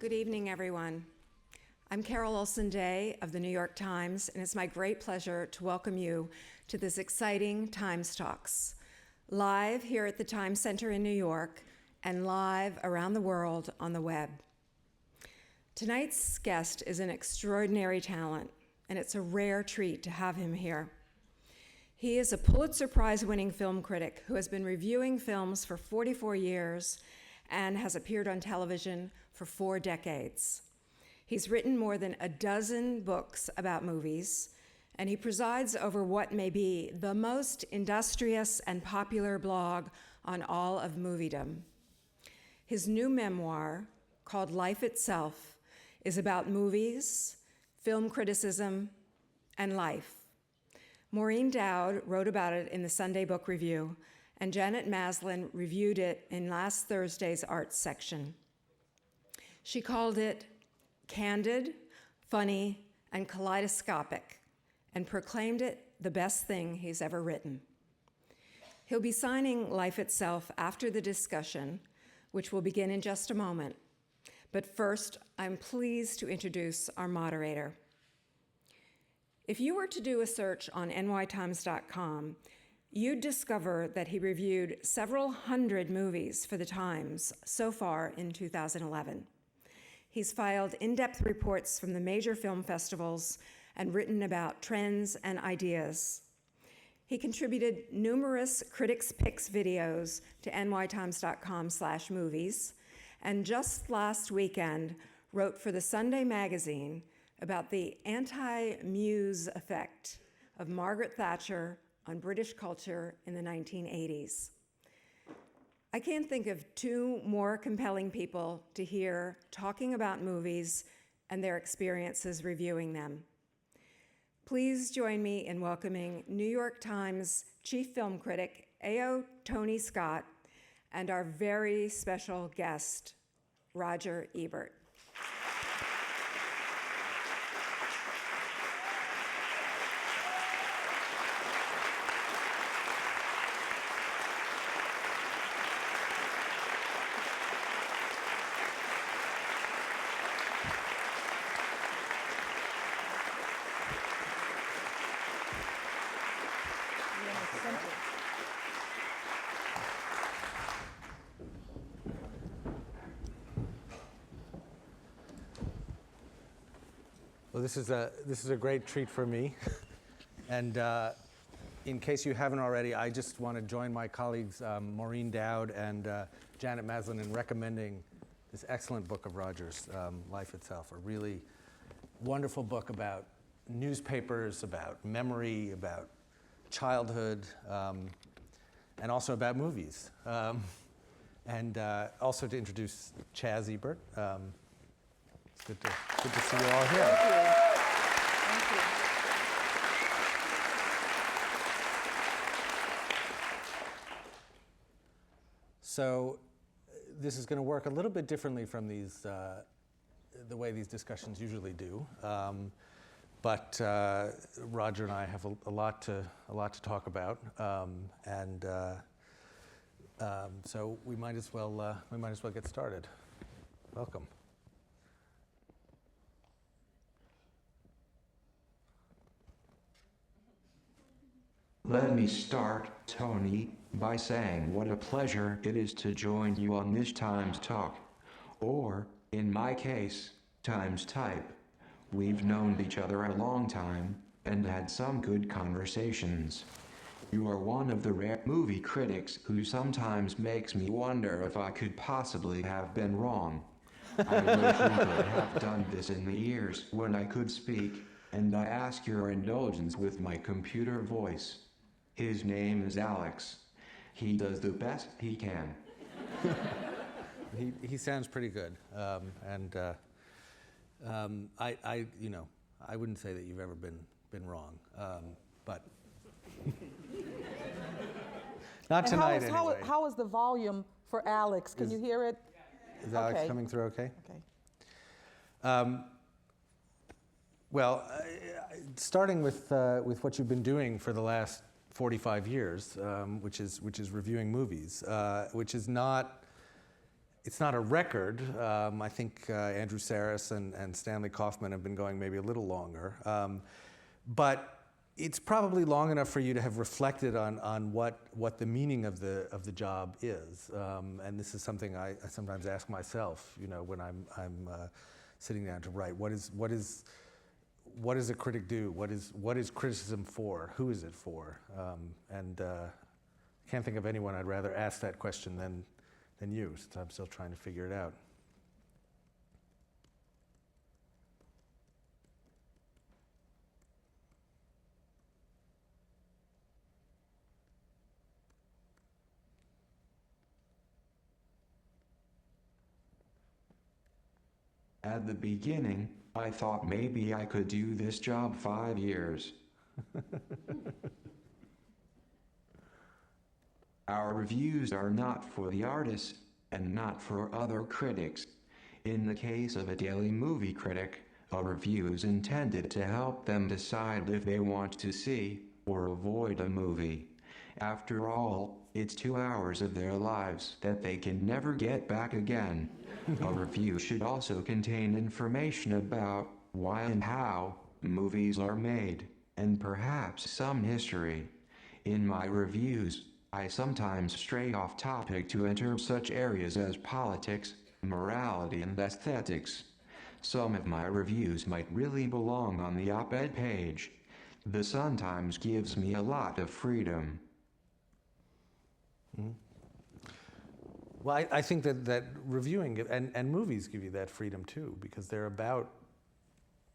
Good evening, everyone. I'm Carol Olson-Day of the New York Times, and it's my great pleasure to welcome you to this exciting Times Talks, live here at the Times Center in New York and live around the world on the web. Tonight's guest is an extraordinary talent, and it's a rare treat to have him here. He is a Pulitzer Prize-winning film critic who has been reviewing films for 44 years and has appeared on television for 4 decades. He's written more than a dozen books about movies, and he presides over what may be the most industrious and popular blog on all of moviedom. His new memoir, called Life Itself, is about movies, film criticism, and life. Maureen Dowd wrote about it in the Sunday Book Review, and Janet Maslin reviewed it in last Thursday's arts section. She called it candid, funny, and kaleidoscopic, and proclaimed it the best thing he's ever written. He'll be signing Life Itself after the discussion, which will begin in just a moment. But first, I'm pleased to introduce our moderator. If you were to do a search on nytimes.com, you'd discover that he reviewed several hundred movies for the Times so far in 2011. He's filed in-depth reports from the major film festivals and written about trends and ideas. He contributed numerous Critics' Picks videos to nytimes.com/movies, and just last weekend wrote for the Sunday magazine about the anti-muse effect of Margaret Thatcher on British culture in the 1980s. I can't think of 2 more compelling people to hear talking about movies and their experiences reviewing them. Please join me in welcoming New York Times chief film critic A.O. Tony Scott and our very special guest, Roger Ebert. Well, this is a great treat for me. And in case you haven't already, I just want to join my colleagues Maureen Dowd and Janet Maslin in recommending this excellent book of Roger's, Life Itself, a really wonderful book about newspapers, about memory, about childhood, and also about movies. And also to introduce Chaz Ebert. It's good to see you all here. Thank you. Thank you. So this is going to work a little bit differently from these, the way these discussions usually do. But Roger and I have a lot to talk about, so we might as well get started. Welcome. Let me start, Tony, by saying what a pleasure it is to join you on this Times Talk. Or, in my case, Times Type. We've known each other a long time, and had some good conversations. You are one of the rare movie critics who sometimes makes me wonder if I could possibly have been wrong. I wish you could have done this in the years when I could speak, and I ask your indulgence with my computer voice. His name is Alex. He does the best he can. He sounds pretty good, I wouldn't say that you've ever been wrong, but not tonight anyway. How is the volume for Alex? Can you hear it? Is Alex coming through okay? Okay. Well, starting with what you've been doing for the last 45 years, which is reviewing movies, which is not it's not a record. I think Andrew Saris and Stanley Kaufman have been going maybe a little longer. But it's probably long enough for you to have reflected on what the meaning of the job is. And this is something I sometimes ask myself, when I'm sitting down to write. What does a critic do? What is criticism for? Who is it for? And I can't think of anyone I'd rather ask that question than you, since I'm still trying to figure it out. At the beginning, I thought maybe I could do this job 5 years. Our reviews are not for the artists, and not for other critics. In the case of a daily movie critic, a review is intended to help them decide if they want to see or avoid a movie. After all, it's 2 hours of their lives that they can never get back again. A review should also contain information about why and how movies are made, and perhaps some history. In my reviews, I sometimes stray off topic to enter such areas as politics, morality, and aesthetics. Some of my reviews might really belong on the op-ed page. The Sun-Times gives me a lot of freedom. Mm-hmm. Well, I think that reviewing and movies give you that freedom too, because they're about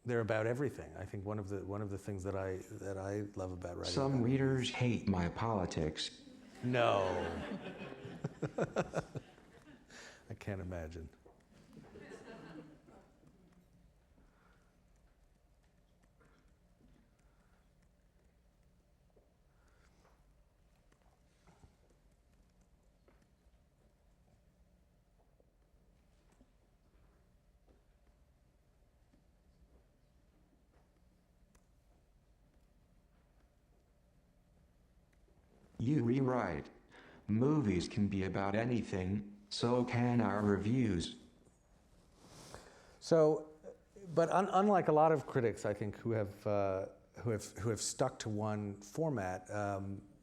everything. I think one of the things that I love about writing. Some readers hate my politics. No. I can't imagine. You rewrite. Movies can be about anything, so can our reviews. So, but unlike a lot of critics, I think, who have stuck to one format,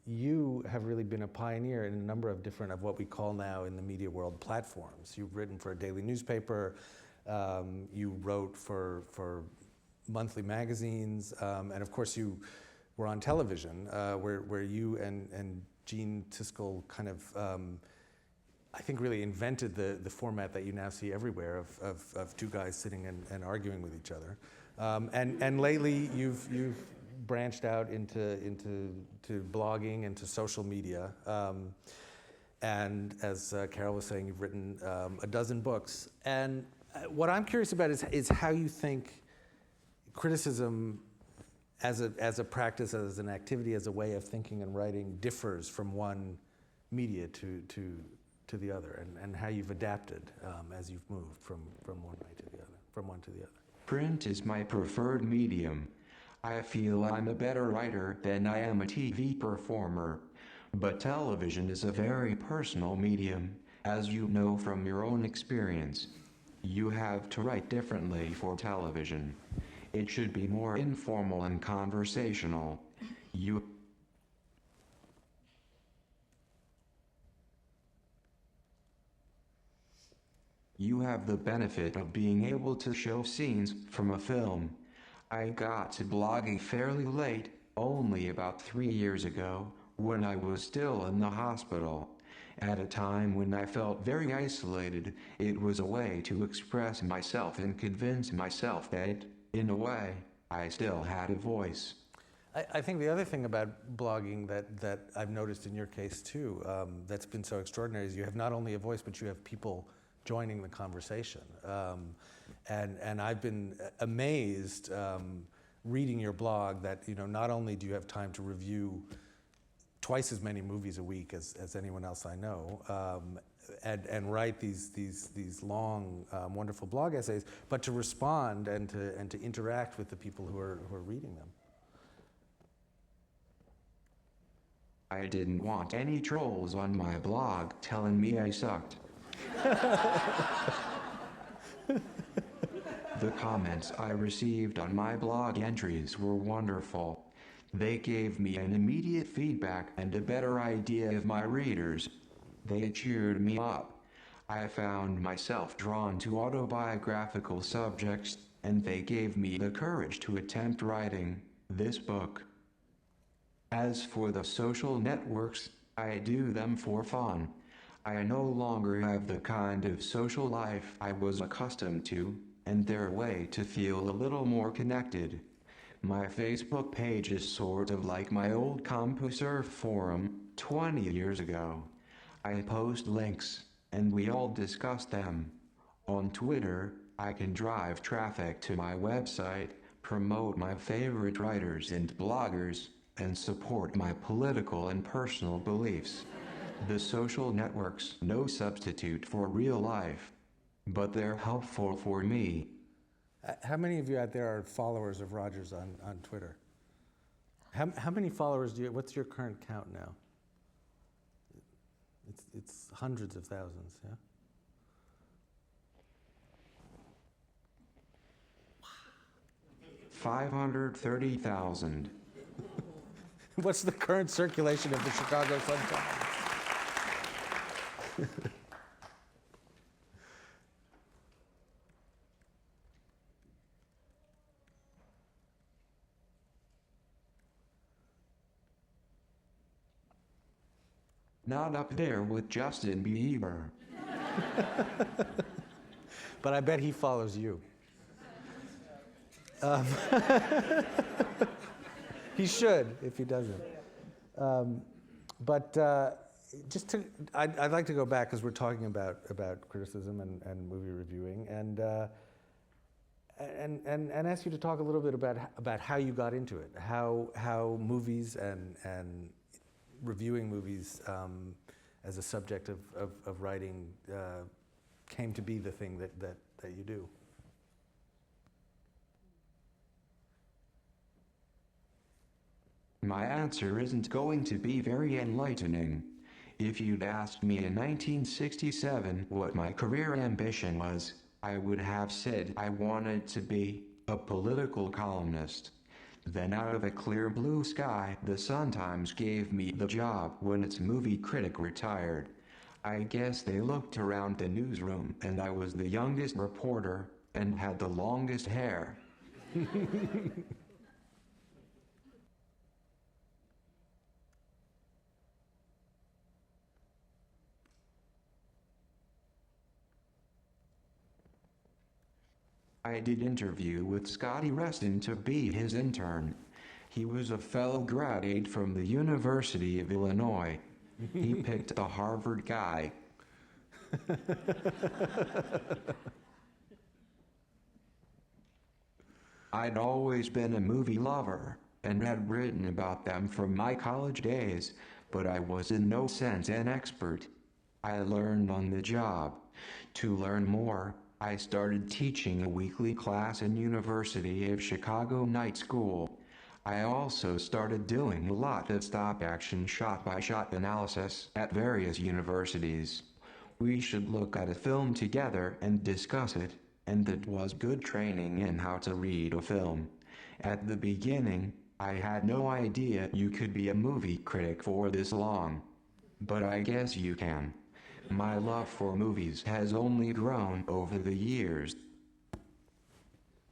you have really been a pioneer in a number of different of what we call now in the media world platforms. You've written for a daily newspaper, you wrote for monthly magazines, and of course you were on television, where you and Gene Siskel kind of, I think, really invented the format that you now see everywhere of two guys sitting and arguing with each other. And lately, you've branched out into blogging, into social media. And as Carol was saying, you've written a dozen books. And what I'm curious about is how you think criticism as a practice, as an activity, as a way of thinking and writing differs from one media to the other, and how you've adapted as you've moved from one way to the other, from one to the other. Print is my preferred medium. I feel I'm a better writer than I am a TV performer. But television is a very personal medium, as you know from your own experience. You have to write differently for television. It should be more informal and conversational. You have the benefit of being able to show scenes from a film. I got to blogging fairly late, only about 3 years ago, when I was still in the hospital. At a time when I felt very isolated, it was a way to express myself and convince myself that, in a way, I still had a voice. I think the other thing about blogging that I've noticed in your case too, that's been so extraordinary, is you have not only a voice, but you have people joining the conversation. And I've been amazed reading your blog that, not only do you have time to review twice as many movies a week as anyone else I know, and write these long, wonderful blog essays, but to respond and to interact with the people who are reading them. I didn't want any trolls on my blog telling me I sucked. The comments I received on my blog entries were wonderful. They gave me an immediate feedback and a better idea of my readers. They cheered me up. I found myself drawn to autobiographical subjects, and they gave me the courage to attempt writing this book. As for the social networks, I do them for fun. I no longer have the kind of social life I was accustomed to, and they're a way to feel a little more connected. My Facebook page is sort of like my old CompuServe forum 20 years ago. I post links, and we all discuss them. On Twitter, I can drive traffic to my website, promote my favorite writers and bloggers, and support my political and personal beliefs. The social networks no substitute for real life, but they're helpful for me. How many of you out there are followers of Rogers on Twitter? How many followers do you, what's your current count now? It's hundreds of thousands, yeah? 530,000. What's the current circulation of the Chicago Sun-Times? Not up there with Justin Bieber. But I bet he follows you. He should, if he doesn't. I'd like to go back, because we're talking about criticism and movie reviewing, and ask you to talk a little bit about how you got into it, how movies and reviewing movies as a subject of writing came to be the thing that you do. My answer isn't going to be very enlightening. If you'd asked me in 1967 what my career ambition was, I would have said I wanted to be a political columnist. Then out of a clear blue sky, the Sun-Times gave me the job when its movie critic retired. I guess they looked around the newsroom, and I was the youngest reporter and had the longest hair. I did interview with Scotty Reston to be his intern. He was a fellow graduate from the University of Illinois. He picked the Harvard guy. I'd always been a movie lover and had written about them from my college days, but I was in no sense an expert. I learned on the job. To learn more, I started teaching a weekly class in University of Chicago Night School. I also started doing a lot of stop-action shot-by-shot analysis at various universities. We should look at a film together and discuss it, and it was good training in how to read a film. At the beginning, I had no idea you could be a movie critic for this long. But I guess you can. My love for movies has only grown over the years.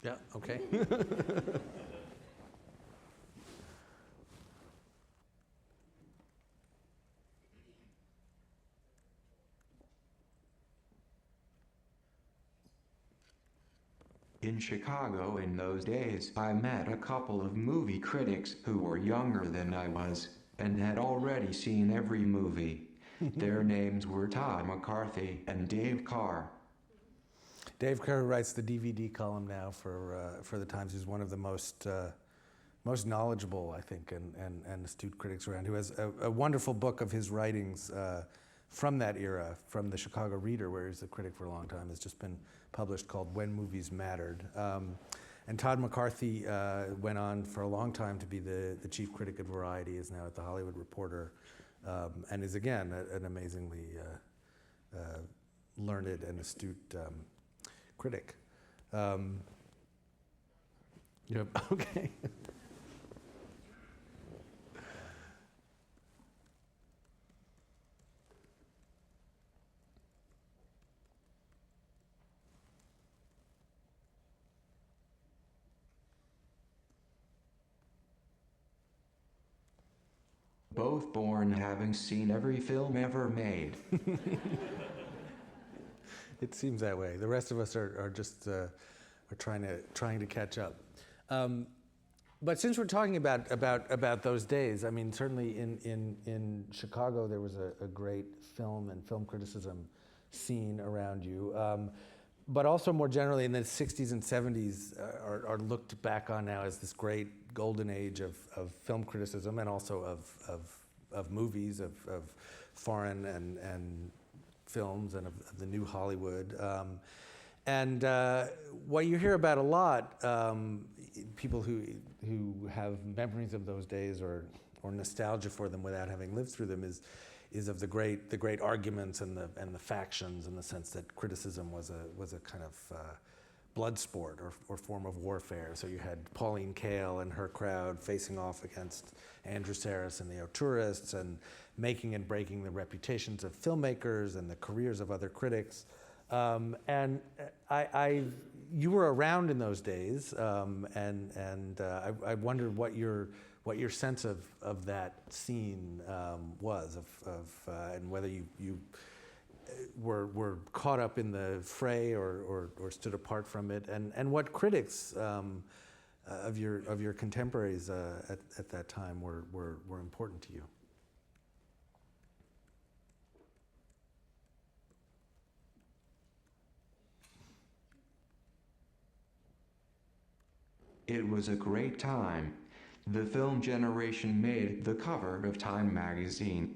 Yeah, okay. In Chicago in those days, I met a couple of movie critics who were younger than I was, and had already seen every movie. Their names were Todd McCarthy and Dave Carr. Dave Carr writes the DVD column now for the Times. He's one of the most knowledgeable, I think, and astute critics around, who has a wonderful book of his writings from that era, from the Chicago Reader, where he's a critic for a long time. Has just been published, called When Movies Mattered. And Todd McCarthy went on for a long time to be the chief critic at Variety, is now at The Hollywood Reporter, and is again an amazingly learned and astute critic. Yep. Okay. Both born having seen every film ever made. It seems that way. The rest of us are just are trying to catch up. But since we're talking about those days, I mean, certainly in Chicago there was a great film and film criticism scene around you. But also more generally in the 60s and 70s are looked back on now as this great golden age of film criticism and also of movies, of foreign and films and of the new Hollywood. And what you hear about a lot, people who have memories of those days or nostalgia for them without having lived through them is of the great arguments and the factions, in the sense that criticism was a kind of blood sport or form of warfare. So you had Pauline Kael and her crowd facing off against Andrew Sarris and the auteurs, and making and breaking the reputations of filmmakers and the careers of other critics. And you were around in those days, and I wondered what your sense of that scene was, and whether you were caught up in the fray or stood apart from it, and what critics of your contemporaries at that time were important to you. It was a great time. The film generation made the cover of Time magazine.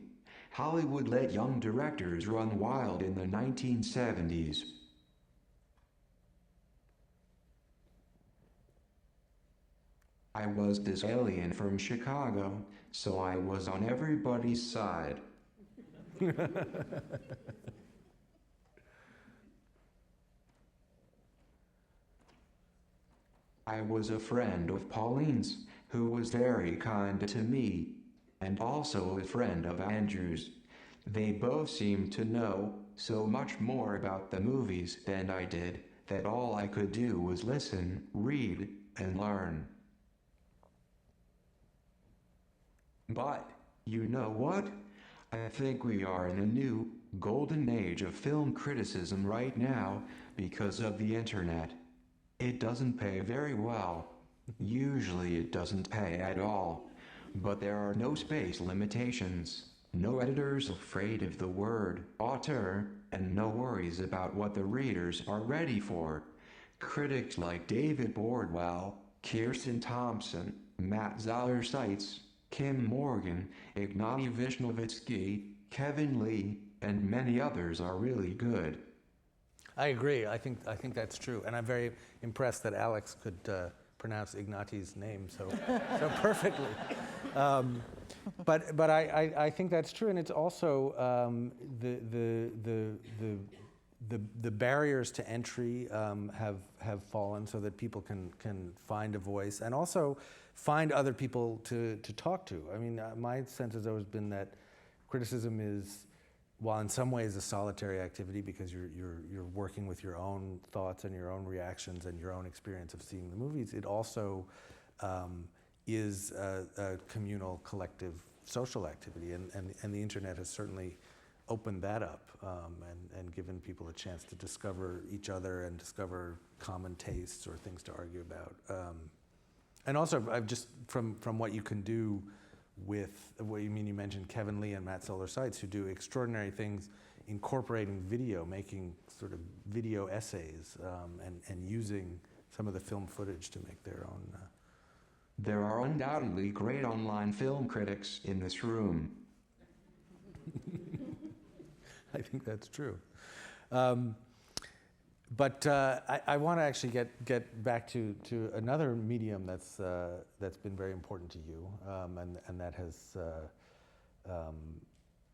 Hollywood let young directors run wild in the 1970s. I was this alien from Chicago, so I was on everybody's side. I was a friend of Pauline's, who was very kind to me, and also a friend of Andrew's. They both seemed to know so much more about the movies than I did, that all I could do was listen, read, and learn. But, you know what? I think we are in a new, golden age of film criticism right now, because of the internet. It doesn't pay very well. Usually it doesn't pay at all. But there are no space limitations, no editors afraid of the word auteur, and no worries about what the readers are ready for. Critics like David Bordwell, Kirsten Thompson, Matt Zoller-Seitz, Kim Morgan, Ignatiy Vishnevitsky, Kevin Lee, and many others are really good. I agree. I think that's true, and I'm very impressed that Alex could pronounce Ignatiy's name so perfectly. But I think that's true, and it's also the barriers to entry have fallen, so that people can find a voice and also find other people to talk to. I mean, my sense has always been that criticism is, while in some ways a solitary activity because you're working with your own thoughts and your own reactions and your own experience of seeing the movies, it also is a communal, collective, social activity, and the internet has certainly opened that up and given people a chance to discover each other and discover common tastes or things to argue about. And also, I've just from what you can do with what you mean, you mentioned Kevin Lee and Matt Zoller-Seitz, who do extraordinary things incorporating video, making sort of video essays, and using some of the film footage to make their own. There are undoubtedly great online film critics in this room. I think that's true. But I want to actually get back to another medium that's been very important to you, and that has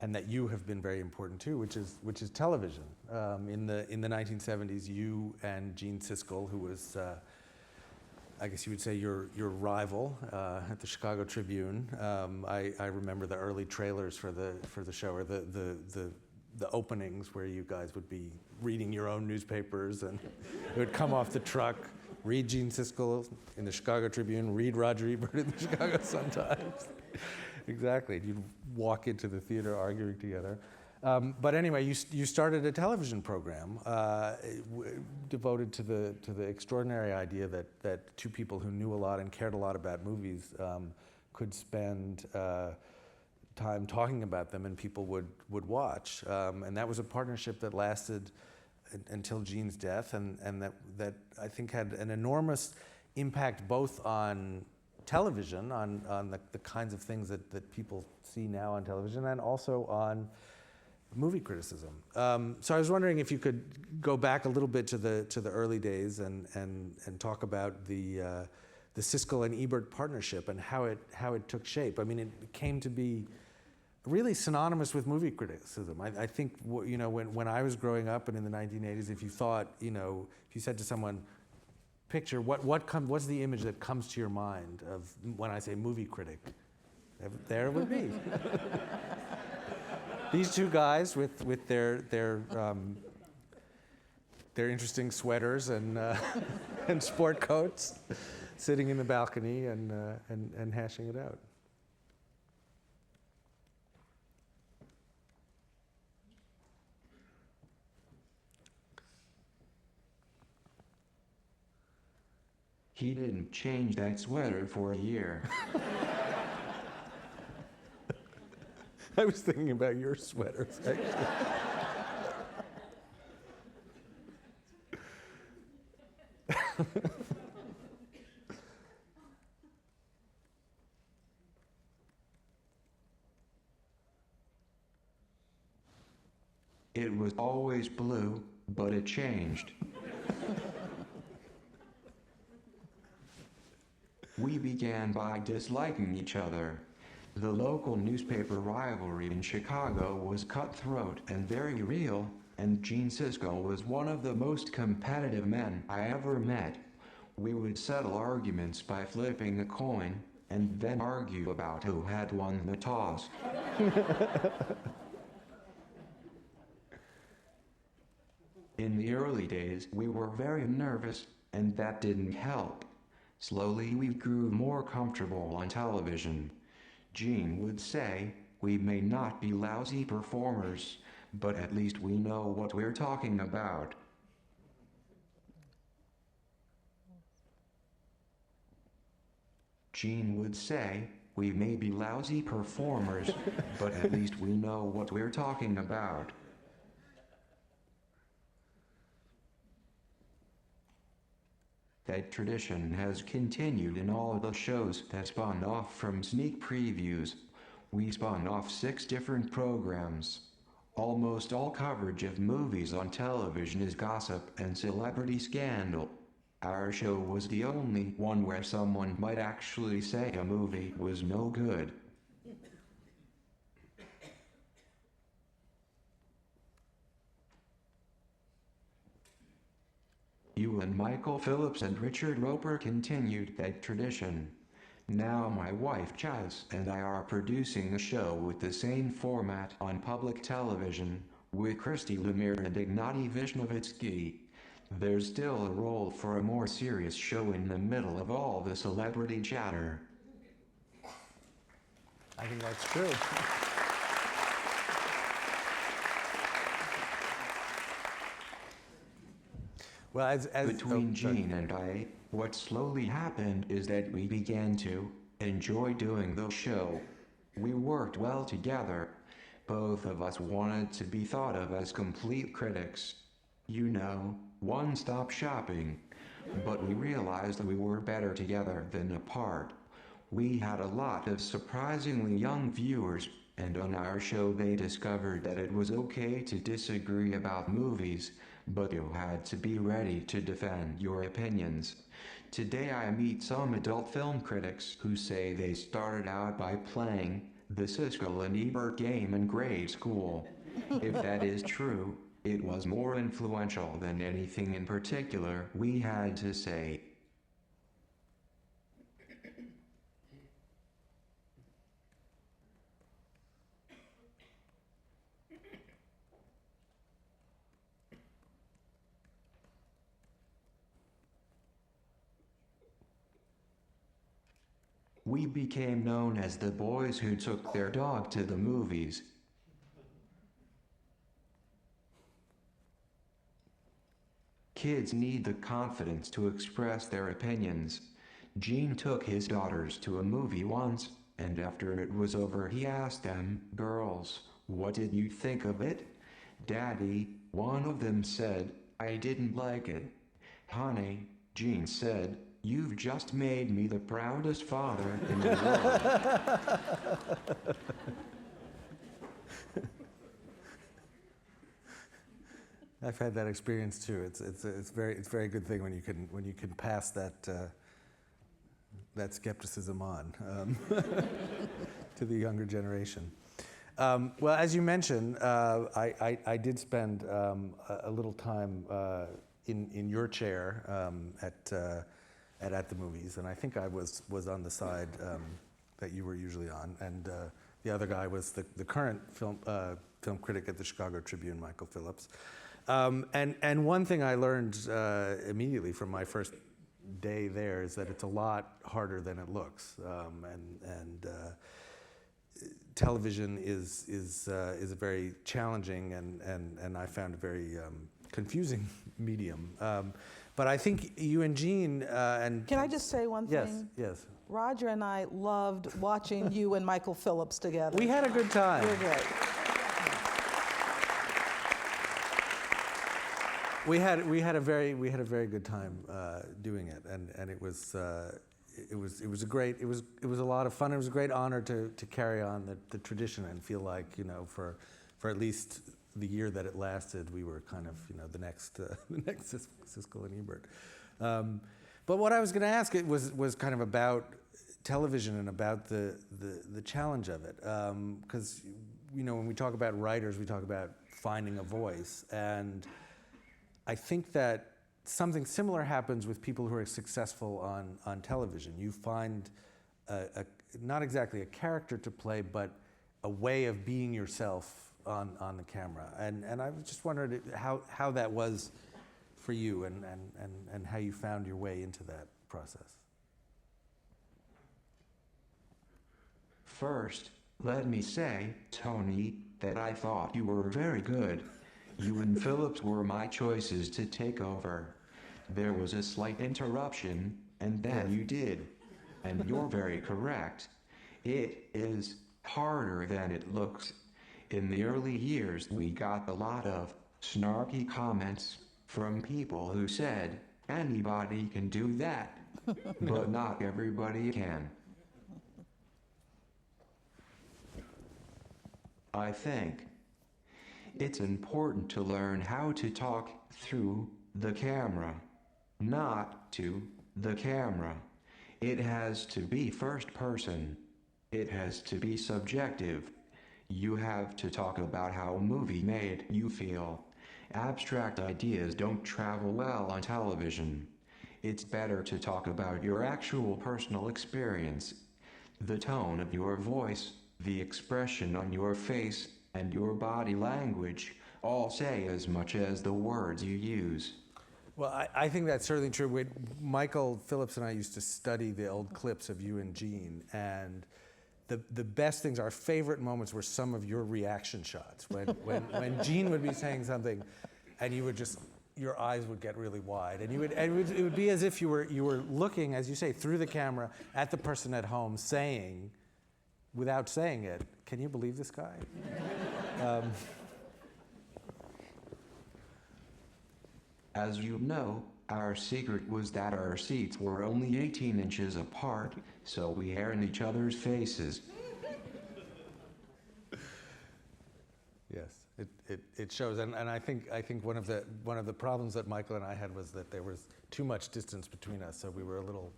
and that you have been very important too, which is television. In the 1970s, you and Gene Siskel, who was I guess you would say your rival at the Chicago Tribune. I remember the early trailers for the show, or the openings where you guys would be reading your own newspapers, and it would come off the truck. Read Gene Siskel in the Chicago Tribune, read Roger Ebert in the Chicago Sun-Times. Exactly, you'd walk into the theater arguing together. But anyway, you started a television program devoted to the extraordinary idea that two people who knew a lot and cared a lot about movies could spend time talking about them, and people would watch. And that was a partnership that lasted until Gene's death, and that I think had an enormous impact both on television, on the kinds of things that people see now on television, and also on movie criticism. So I was wondering if you could go back a little bit to the early days and talk about the Siskel and Ebert partnership and how it took shape. I mean, it came to be really synonymous with movie criticism. I think when I was growing up and in the 1980s, if you thought, if you said to someone, picture what's the image that comes to your mind of when I say movie critic, there it would be. These two guys with their interesting sweaters and and sport coats, sitting in the balcony and hashing it out. He didn't change that sweater for a year. I was thinking about your sweaters, actually. It was always blue, but it changed. We began by disliking each other. The local newspaper rivalry in Chicago was cutthroat and very real, and Gene Siskel was one of the most competitive men I ever met. We would settle arguments by flipping a coin, and then argue about who had won the toss. In the early days, we were very nervous, and that didn't help. Slowly we grew more comfortable on television. Gene would say, "We may not be lousy performers, but at least we know what we're talking about." Gene would say, "We may be lousy performers, but at least we know what we're talking about." That tradition has continued in all the shows that spun off from sneak previews. We spun off 6 different programs. Almost all coverage of movies on television is gossip and celebrity scandal. Our show was the only one where someone might actually say a movie was no good. You and Michael Phillips and Richard Roper continued that tradition. Now my wife Chaz and I are producing a show with the same format on public television, with Christy Lemire and Ignatiy Vishnevitsky. There's still a role for a more serious show in the middle of all the celebrity chatter. I think that's true. Well, as Between Gene and I, what slowly happened is that we began to enjoy doing the show. We worked well together. Both of us wanted to be thought of as complete critics. One-stop shopping. But we realized we were better together than apart. We had a lot of surprisingly young viewers, and on our show they discovered that it was okay to disagree about movies, but you had to be ready to defend your opinions. Today I meet some adult film critics who say they started out by playing the Siskel and Ebert game in grade school. If that is true, it was more influential than anything in particular we had to say. We became known as the boys who took their dog to the movies. Kids need the confidence to express their opinions. Gene took his daughters to a movie once, and after it was over he asked them, "Girls, what did you think of it?" "Daddy," one of them said, "I didn't like it." "Honey," Gene said, "you've just made me the proudest father in the world." I've had that experience too. It's a very good thing when you can pass that skepticism on to the younger generation. Well, as you mentioned, I did spend a little time in your chair at the movies, and I think I was on the side that you were usually on, and the other guy was the current film critic at the Chicago Tribune, Michael Phillips. And one thing I learned immediately from my first day there is that it's a lot harder than it looks, and television is a very challenging and I found a very confusing medium. But I think you and Gene and Can I just say one thing? Yes. Roger and I loved watching you and Michael Phillips together. We had a good time. You were great. We had a very good time doing it, and it was a lot of fun. It was a great honor to carry on the tradition and feel like, for at least the year that it lasted, we were kind of the next Siskel and Ebert. But what I was going to ask it was kind of about television and about the challenge of it, because when we talk about writers, we talk about finding a voice, and I think that something similar happens with people who are successful on television. You find not exactly a character to play, but a way of being yourself on the camera. And I just wondered how that was for you and how you found your way into that process. First, let me say, Tony, that I thought you were very good. You and Phillips were my choices to take over. There was a slight interruption, and then you did. And you're very correct. It is harder than it looks. In the early years, we got a lot of snarky comments from people who said, "Anybody can do that," but not everybody can. I think it's important to learn how to talk through the camera, not to the camera. It has to be first person. It has to be subjective. You have to talk about how a movie made you feel. Abstract ideas don't travel well on television. It's better to talk about your actual personal experience. The tone of your voice, the expression on your face, and your body language all say as much as the words you use. Well, I think that's certainly true. Michael Phillips and I used to study the old clips of you and Gene, and the best things, our favorite moments were some of your reaction shots. When Gene would be saying something, and you would just, your eyes would get really wide, and it would be as if you were looking, as you say, through the camera at the person at home, saying, without saying it, "Can you believe this guy?" As you know, our secret was that our seats were only 18 inches apart, so we air in each other's faces. Yes, it shows, and I think one of the problems that Michael and I had was that there was too much distance between us, so we were a little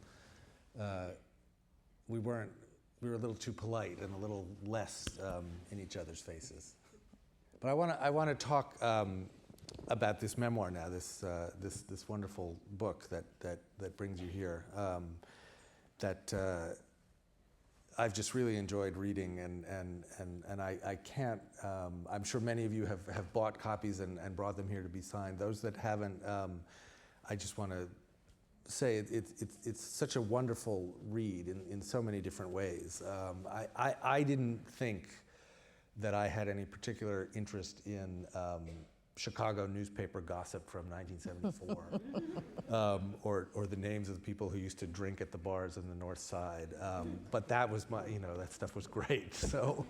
we we were a little too polite and a little less in each other's faces. But I want to talk about this memoir now, this wonderful book that brings you here, that I've just really enjoyed reading, and I can't. I'm sure many of you have bought copies and brought them here to be signed. Those that haven't, I just want to say it's such a wonderful read in so many different ways. I didn't think that I had any particular interest in Chicago newspaper gossip from 1974, or the names of the people who used to drink at the bars in the North Side. But that was that stuff was great. So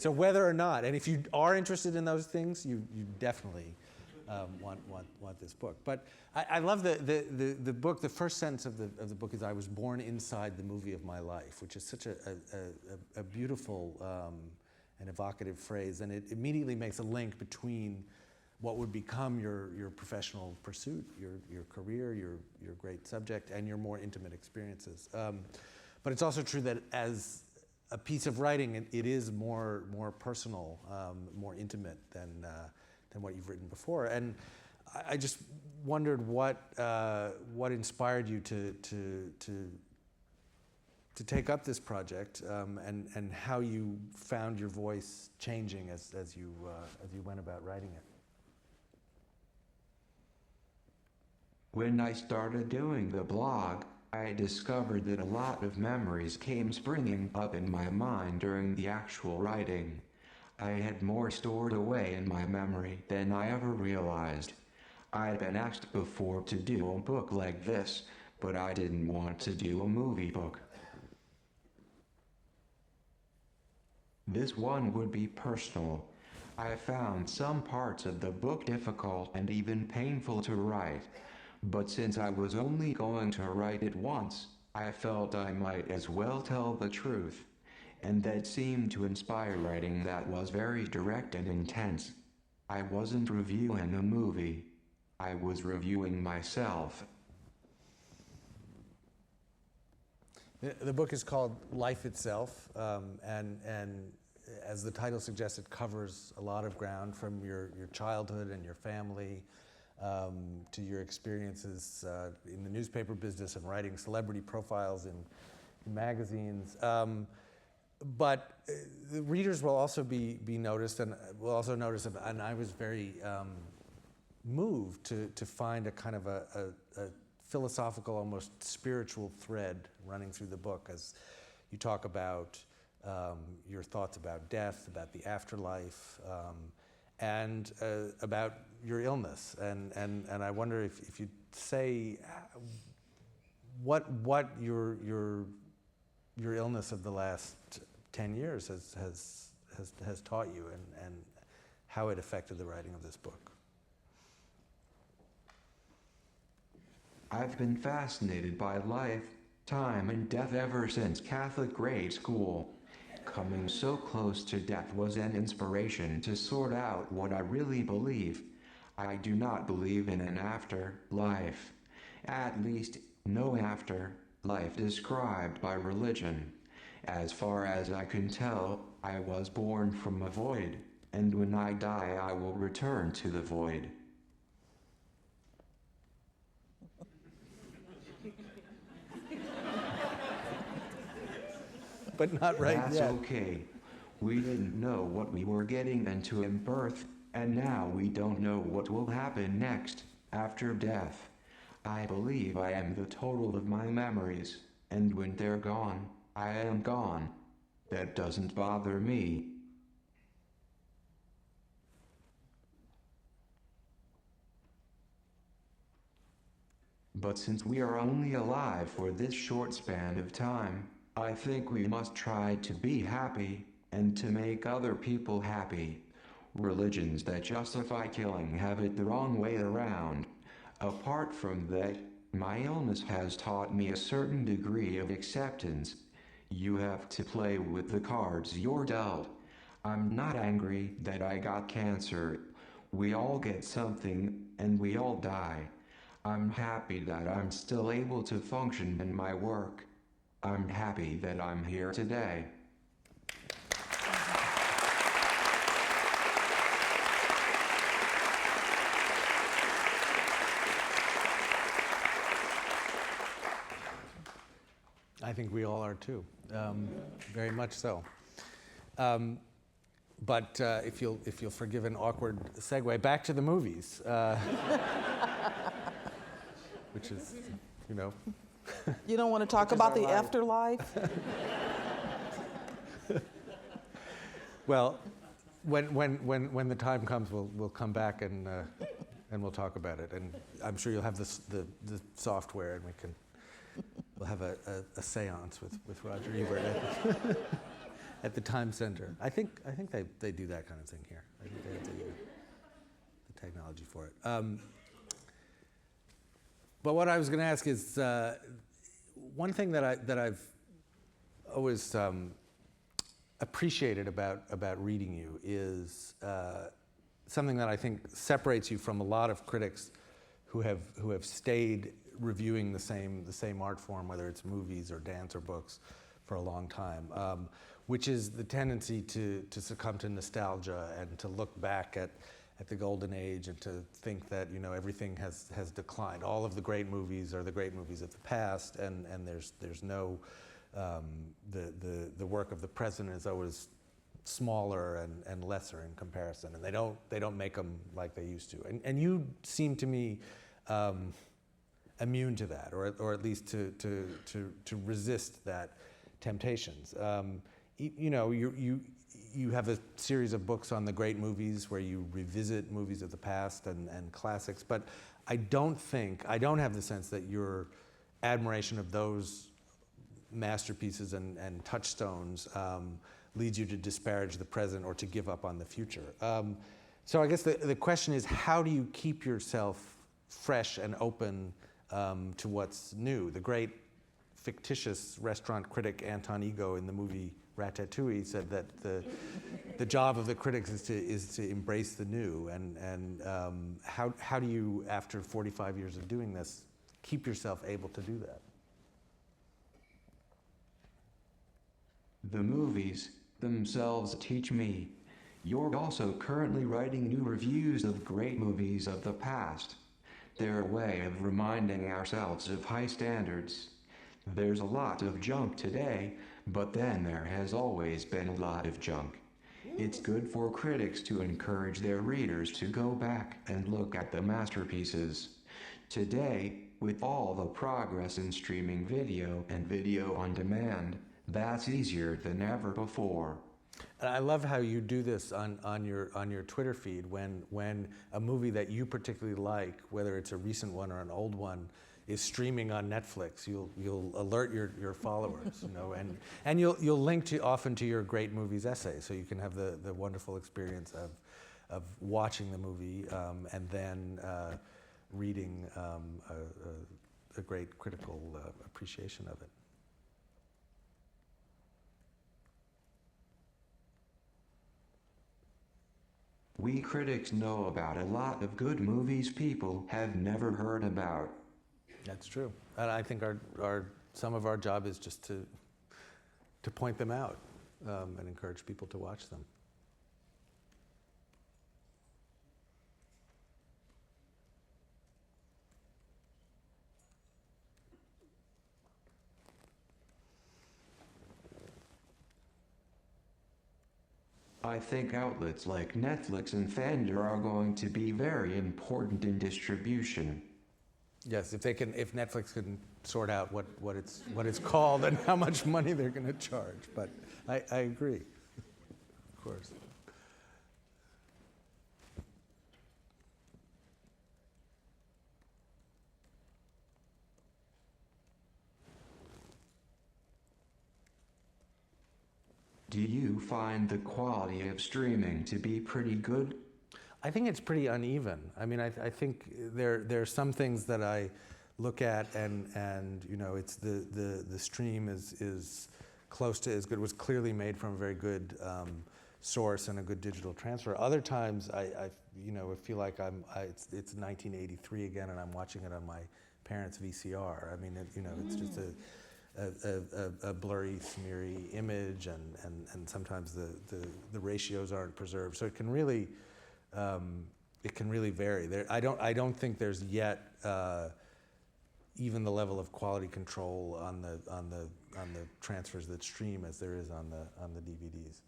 whether or not, and if you are interested in those things, you definitely want this book. But I love the book. The first sentence of the book is, "I was born inside the movie of my life," which is such a beautiful and evocative phrase, and it immediately makes a link between what would become your professional pursuit, your career, your great subject, and your more intimate experiences. But it's also true that as a piece of writing, it is more personal, more intimate than what you've written before. And I just wondered what inspired you to take up this project, and how you found your voice changing as you went about writing it. When I started doing the blog, I discovered that a lot of memories came springing up in my mind during the actual writing. I had more stored away in my memory than I ever realized. I'd been asked before to do a book like this, but I didn't want to do a movie book. This one would be personal. I found some parts of the book difficult and even painful to write. But since I was only going to write it once, I felt I might as well tell the truth. And that seemed to inspire writing that was very direct and intense. I wasn't reviewing a movie. I was reviewing myself. The book is called Life Itself, and as the title suggests, it covers a lot of ground, from your childhood and your family, to your experiences in the newspaper business and writing celebrity profiles in magazines. But the readers will also be noticed, and will also notice, and I was very moved to find a kind of a philosophical, almost spiritual thread running through the book, as you talk about your thoughts about death, about the afterlife, and about your illness. And I wonder if you'd say what your illness of the last 10 years has taught you, and how it affected the writing of this book. I've been fascinated by life, time, and death ever since Catholic grade school. Coming so close to death was an inspiration to sort out what I really believe. I do not believe in an afterlife. At least, no afterlife described by religion. As far as I can tell, I was born from a void, and when I die I will return to the void. But not right That's yet. okay. We didn't know what we were getting into in birth, and now we don't know what will happen next, after death. I believe I am the total of my memories, and when they're gone, I am gone. That doesn't bother me. But since we are only alive for this short span of time, I think we must try to be happy, and to make other people happy. Religions that justify killing have it the wrong way around. Apart from that, my illness has taught me a certain degree of acceptance. You have to play with the cards you're dealt. I'm not angry that I got cancer. We all get something, and we all die. I'm happy that I'm still able to function in my work. I'm happy that I'm here today. I think we all are too, very much so. But if you'll forgive an awkward segue, back to the movies, which is, you know. You don't want to talk about the afterlife? Well, when the time comes, we'll come back and we'll talk about it. And I'm sure you'll have the software, and we'll have a séance with Roger Ebert at the Time Center. I think they do that kind of thing here. I think they have the technology for it. But what I was going to ask is one thing that I've always appreciated about reading you is something that I think separates you from a lot of critics who have stayed reviewing the same art form, whether it's movies or dance or books, for a long time, which is the tendency to succumb to nostalgia and to look back at the golden age and to think that everything has declined. All of the great movies are the great movies of the past, and there's no the work of the present is always smaller and lesser in comparison, and they don't make them like they used to. And you seem to me immune to that, or at least to resist that temptations. You have a series of books on the great movies where you revisit movies of the past and classics, but I don't have the sense that your admiration of those masterpieces and touchstones leads you to disparage the present or to give up on the future. So I guess the question is, how do you keep yourself fresh and open to what's new? The great fictitious restaurant critic Anton Ego in the movie Ratatouille said that the job of the critics is to embrace the new. And how do you, after 45 years of doing this, keep yourself able to do that? The movies themselves teach me. You're also currently writing new reviews of great movies of the past. They're a way of reminding ourselves of high standards. There's a lot of junk today, but then there has always been a lot of junk. It's good for critics to encourage their readers to go back and look at the masterpieces. Today, with all the progress in streaming video and video on demand, that's easier than ever before. And I love how you do this on your Twitter feed when a movie that you particularly like, whether it's a recent one or an old one, is streaming on Netflix. You'll alert your followers, and you'll link often to your great movies essay, so you can have the wonderful experience of watching the movie and then reading a great critical appreciation of it. We critics know about a lot of good movies people have never heard about. That's true. And I think some of our job is just to point them out and encourage people to watch them. I think outlets like Netflix and Fender are going to be very important in distribution. Yes, if Netflix can sort out what it's called and how much money they're going to charge. But I agree, of course. Do you find the quality of streaming to be pretty good? I think it's pretty uneven. I mean, I think there are some things that I look at and it's the stream is close to as good. It was clearly made from a very good source and a good digital transfer. Other times I feel like it's 1983 again and I'm watching it on my parents' VCR. I mean, it's just a blurry, smeary image, and sometimes the ratios aren't preserved. So it can really vary. I don't think there's yet even the level of quality control on the transfers that stream as there is on the DVDs.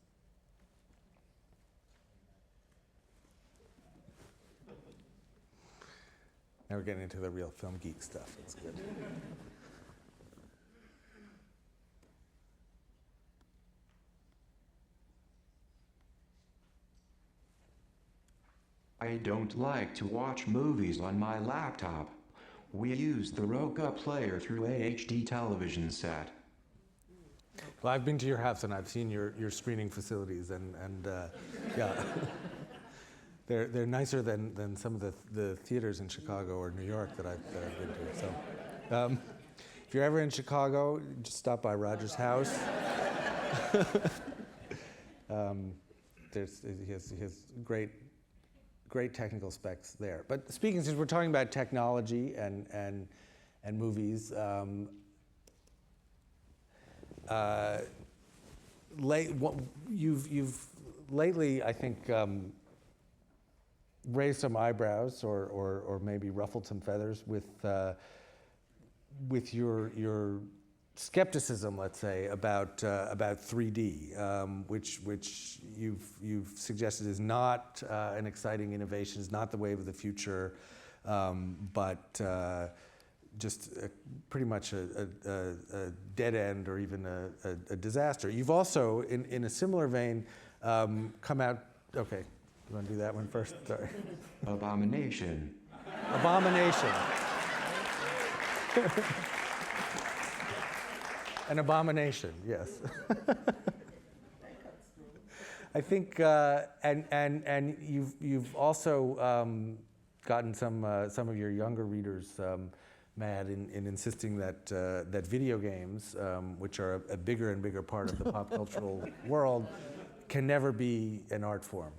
Now we're getting into the real film geek stuff. That's good. I don't like to watch movies on my laptop. We use the Roku player through a HD television set. Well, I've been to your house and I've seen your screening facilities, and yeah, they're nicer than some of the theaters in Chicago or New York that I've been to. So, if you're ever in Chicago, just stop by Roger's house. He has great technical specs there. But since we're talking about technology and movies, you've lately, I think, raised some eyebrows or maybe ruffled some feathers with your skepticism, let's say, about 3D, which you've suggested is not an exciting innovation, is not the wave of the future, but just pretty much a dead end or even a disaster. You've also, in a similar vein, come out. Okay, you want to do that one first? Sorry. Abomination. Abomination. An abomination, yes. I think, and you've also gotten some of your younger readers mad in insisting that video games, which are a bigger and bigger part of the pop cultural world, can never be an art form,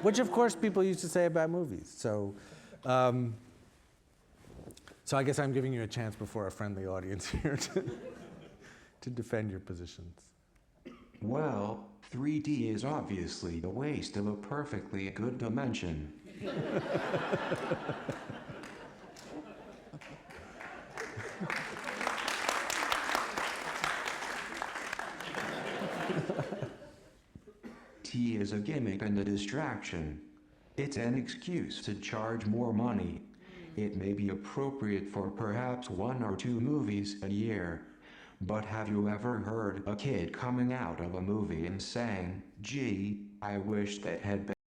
which of course people used to say about movies. So. So I guess I'm giving you a chance before a friendly audience here to defend your positions. Well, 3D is obviously the waste of a perfectly good dimension. T is a gimmick and a distraction. It's an excuse to charge more money. It may be appropriate for perhaps 1 or 2 movies a year. But have you ever heard a kid coming out of a movie and saying, "Gee, I wish that had been